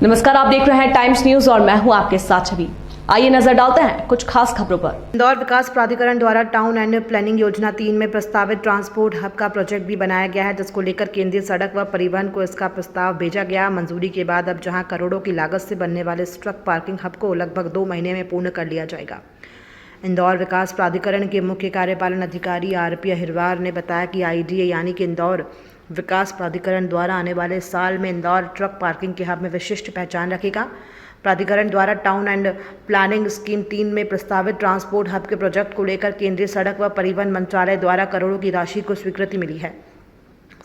नमस्कार, आप देख रहे हैं टाइम्स न्यूज और मैं हूं आपके साथ छवि। आइए नजर डालते हैं कुछ खास खबरों पर। इंदौर विकास प्राधिकरण द्वारा टाउन एंड प्लानिंग योजना 3 में प्रस्तावित ट्रांसपोर्ट हब का प्रोजेक्ट भी बनाया गया है, जिसको लेकर केंद्रीय सड़क व परिवहन को इसका प्रस्ताव भेजा गया। मंजूरी के बाद अब जहां करोड़ों की लागत से बनने वाले इस ट्रक पार्किंग हब को लगभग 2 महीने में पूर्ण कर लिया जाएगा। इंदौर विकास प्राधिकरण के मुख्य कार्यपालन अधिकारी आरपी अहिरवार ने बताया कि आईडीए यानी कि इंदौर विकास प्राधिकरण द्वारा आने वाले साल में इंदौर ट्रक पार्किंग के हब में विशिष्ट पहचान रखेगा। प्राधिकरण द्वारा टाउन एंड प्लानिंग स्कीम 3 में प्रस्तावित ट्रांसपोर्ट हब के प्रोजेक्ट को लेकर केंद्रीय सड़क व परिवहन मंत्रालय द्वारा करोड़ों की राशि को स्वीकृति मिली है।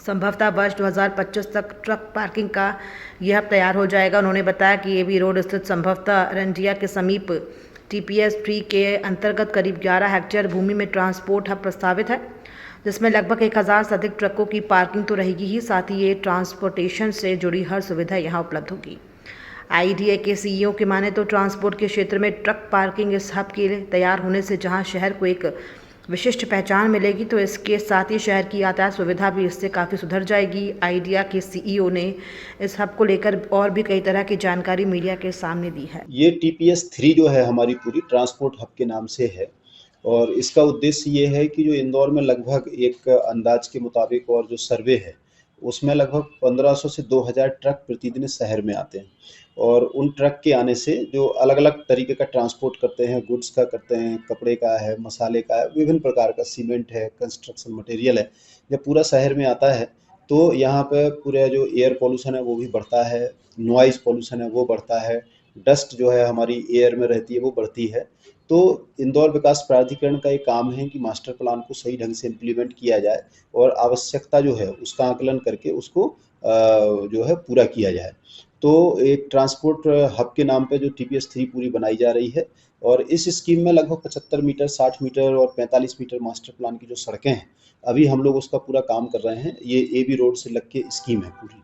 संभवतः वर्ष 2025 तक ट्रक पार्किंग का यह हब तैयार हो जाएगा। उन्होंने बताया कि एबी रोड स्थित संभवतः रंजिया के समीप TPS 3 के अंतर्गत करीब 11 हेक्टेयर भूमि में ट्रांसपोर्ट हब प्रस्तावित है, जिसमें लगभग 1000 से अधिक ट्रकों की पार्किंग तो रहेगी ही, साथ ही ये ट्रांसपोर्टेशन से जुड़ी हर सुविधा यहाँ उपलब्ध होगी। आईडीए के CEO के माने तो ट्रांसपोर्ट के क्षेत्र में ट्रक पार्किंग इस हब के तैयार होने से जहां शहर को एक विशिष्ट पहचान मिलेगी, तो इसके साथ ही शहर की यातायात सुविधा भी इससे काफ़ी सुधर जाएगी। आईडिया के CEO ने इस हब को लेकर और भी कई तरह की जानकारी मीडिया के सामने दी है। ये TPS 3 जो है हमारी पूरी ट्रांसपोर्ट हब के नाम से है और इसका उद्देश्य ये है कि जो इंदौर में लगभग एक अंदाज के मुताबिक और जो सर्वे है उसमें लगभग 1500 से 2000 ट्रक प्रतिदिन शहर में आते हैं और उन ट्रक के आने से जो अलग अलग तरीके का ट्रांसपोर्ट करते हैं, गुड्स का करते हैं, कपड़े का है, मसाले का है, विभिन्न प्रकार का सीमेंट है, कंस्ट्रक्शन मटेरियल है, जब पूरा शहर में आता है तो यहाँ पे पूरा जो एयर पोल्यूशन है वो भी बढ़ता है, नॉइज़ पोल्यूशन है वो बढ़ता है, डस्ट जो है हमारी एयर में रहती है वो बढ़ती है। तो इंदौर विकास प्राधिकरण का एक काम है कि मास्टर प्लान को सही ढंग से इम्प्लीमेंट किया जाए और आवश्यकता जो है उसका आकलन करके उसको जो है पूरा किया जाए। तो एक ट्रांसपोर्ट हब के नाम पे जो TPS 3 पूरी बनाई जा रही है और इस स्कीम में लगभग 75 मीटर, 60 मीटर और 45 मीटर मास्टर प्लान की जो सड़कें हैं अभी हम लोग उसका पूरा काम कर रहे हैं। ये एबी रोड से लग के स्कीम है पूरी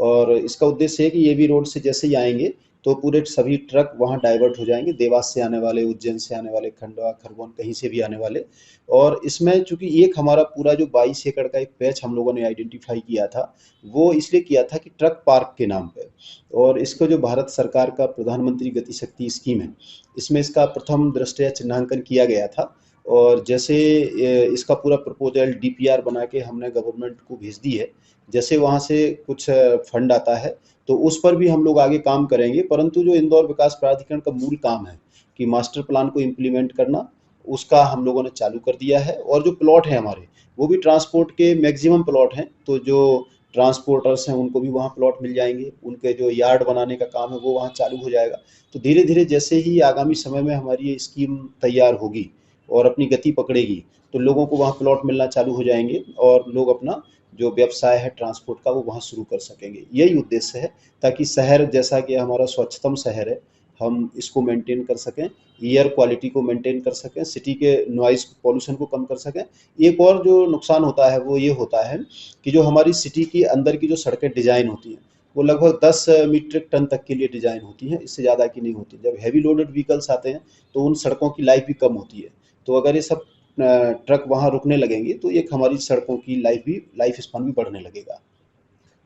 और इसका उद्देश्य है कि एबी रोड से जैसे ही आएंगे तो पूरे सभी ट्रक वहाँ डाइवर्ट हो जाएंगे, देवास से आने वाले, उज्जैन से आने वाले, खंडवा, खरगोन कहीं से भी आने वाले। और इसमें चूंकि एक हमारा पूरा जो 22 एकड़ का एक पैच हम लोगों ने आइडेंटिफाई किया था वो इसलिए किया था कि ट्रक पार्क के नाम पे, और इसको जो भारत सरकार का प्रधानमंत्री गति शक्ति स्कीम है इसमें इसका प्रथम दृष्टया चिन्हांकन किया गया था और जैसे इसका पूरा प्रपोजल DPR बना के हमने गवर्नमेंट को भेज दी है, जैसे वहाँ से कुछ फंड आता है तो उस पर भी हम लोग आगे काम करेंगे। परंतु जो इंदौर विकास प्राधिकरण का मूल काम है कि मास्टर प्लान को इम्प्लीमेंट करना, उसका हम लोगों ने चालू कर दिया है और जो प्लॉट है हमारे वो भी ट्रांसपोर्ट के मैक्सिमम प्लॉट हैं, तो जो ट्रांसपोर्टर्स हैं उनको भी वहाँ प्लॉट मिल जाएंगे, उनके जो यार्ड बनाने का काम है वो वहाँ चालू हो जाएगा। तो धीरे धीरे जैसे ही आगामी समय में हमारी ये स्कीम तैयार होगी और अपनी गति पकड़ेगी तो लोगों को वहाँ प्लॉट मिलना चालू हो जाएंगे और लोग अपना जो व्यवसाय है ट्रांसपोर्ट का वो वहाँ शुरू कर सकेंगे। यही उद्देश्य है ताकि शहर जैसा कि हमारा स्वच्छतम शहर है हम इसको मेंटेन कर सकें, एयर क्वालिटी को मेंटेन कर सकें, सिटी के नॉइज़ पॉल्यूशन को कम कर सकें। एक और जो नुकसान होता है वो ये होता है कि जो हमारी सिटी के अंदर की जो सड़कें डिज़ाइन होती हैं वो लगभग 10 मीट्रिक टन तक के लिए डिज़ाइन होती हैं, इससे ज़्यादा की नहीं होती। जब हैवी लोडेड व्हीकल्स आते हैं तो उन सड़कों की लाइफ भी कम होती है। तो अगर ये सब ट्रक वहाँ रुकने लगेंगे तो एक हमारी सड़कों की लाइफ स्पान भी बढ़ने लगेगा।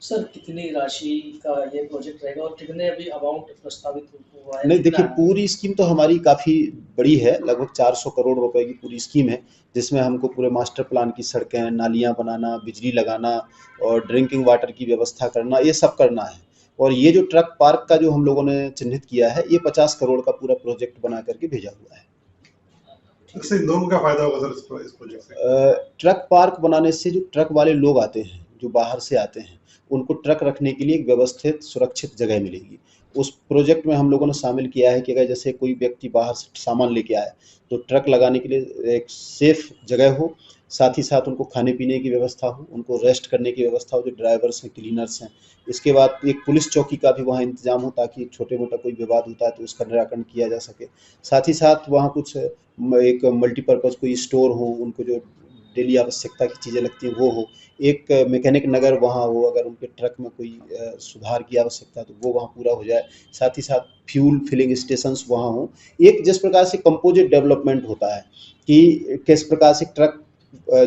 सर कितनी राशि का ये प्रोजेक्ट रहेगा और कितने अभी अमाउंट प्रस्तावित हुआ है? नहीं, देखिए पूरी स्कीम तो हमारी काफ़ी बड़ी है, लगभग 400 करोड़ रुपए की पूरी स्कीम है, जिसमें हमको पूरे मास्टर प्लान की सड़कें, नालियाँ बनाना, बिजली लगाना और ड्रिंकिंग वाटर की व्यवस्था करना, ये सब करना है। और ये जो ट्रक पार्क का जो हम लोगों ने चिन्हित किया है ये 50 करोड़ का पूरा प्रोजेक्ट बना करके भेजा हुआ है। इससे इंदौर को क्या फायदा होगा सर इस प्रोजेक्ट से? ट्रक पार्क बनाने से जो ट्रक वाले लोग आते हैं, जो बाहर से आते हैं, उनको ट्रक रखने के लिए एक व्यवस्थित सुरक्षित जगह मिलेगी। उस प्रोजेक्ट में हम लोगों ने शामिल किया है कि अगर जैसे कोई व्यक्ति बाहर से सामान लेके आए तो ट्रक लगाने के लिए एक सेफ जगह हो, साथ ही साथ उनको खाने पीने की व्यवस्था हो, उनको रेस्ट करने की व्यवस्था हो, जो ड्राइवर्स हैं, क्लीनर्स हैं। इसके बाद एक पुलिस चौकी का भी वहाँ इंतजाम हो ताकि छोटे मोटा कोई विवाद होता है तो उसका निराकरण किया जा सके। साथ ही साथ वहाँ कुछ एक मल्टीपर्पज़ कोई स्टोर हो, उनको जो डेली आवश्यकता की चीज़ें लगती हैं वो हो, एक मैकेनिक नगर वहाँ हो, अगर उनके ट्रक में कोई सुधार की आवश्यकता है तो वो वहाँ पूरा हो जाए। साथ ही साथ फ्यूल फिलिंग स्टेशंस वहाँ हों। एक जिस प्रकार से कंपोजिट डेवलपमेंट होता है कि किस प्रकार से ट्रक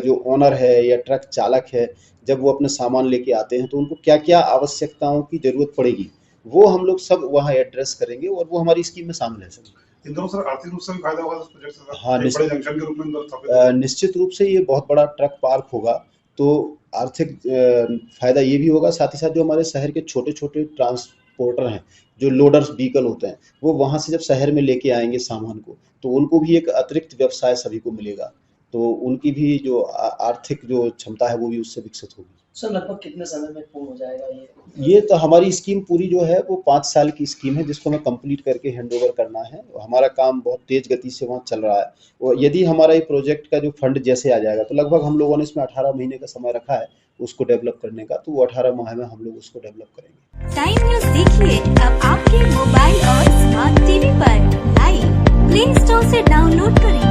जो ओनर है या ट्रक चालक है जब वो अपने सामान लेके आते हैं तो उनको क्या क्या आवश्यकताओं की ज़रूरत पड़ेगी वो हम लोग सब वहाँ एड्रेस करेंगे और वो हमारी स्कीम में शामिल है सर। इंदौर सर आर्थिक रूप से भी फायदा होगा इस प्रोजेक्ट से सर? हाँ, एक निश्चित। बड़े जंक्शन के रूप में इंदौर स्थापित होगा। निश्चित रूप से ये बहुत बड़ा ट्रक पार्क होगा, तो आर्थिक फायदा ये भी होगा, साथ ही साथ जो हमारे शहर के छोटे छोटे ट्रांसपोर्टर हैं, जो लोडर्स व्हीकल होते हैं, वो वहाँ से जब शहर में लेके आएंगे सामान को, तो उनको भी एक अतिरिक्त व्यवसाय सभी को मिलेगा, तो उनकी भी जो आर्थिक जो क्षमता है वो भी उससे विकसित होगी। सर लगभग कितने समय में पूर्ण हो जाएगा ये? ये तो हमारी स्कीम पूरी जो है वो 5 साल की स्कीम है, जिसको हमें कंप्लीट करके हैंडओवर करना है। हमारा काम बहुत तेज गति से वहाँ चल रहा है, और यदि हमारा ये प्रोजेक्ट का जो फंड जैसे आ जाएगा, तो लगभग हम लोगों ने इसमें 18 महीने का समय रखा है उसको डेवलप करने का, तो वो 18 माह में हम लोग उसको डेवलप करेंगे। टाइम न्यूज़ देखिए अब आपके मोबाइल और स्मार्ट टीवी पर लाइव प्ले स्टोर से डाउनलोड करें।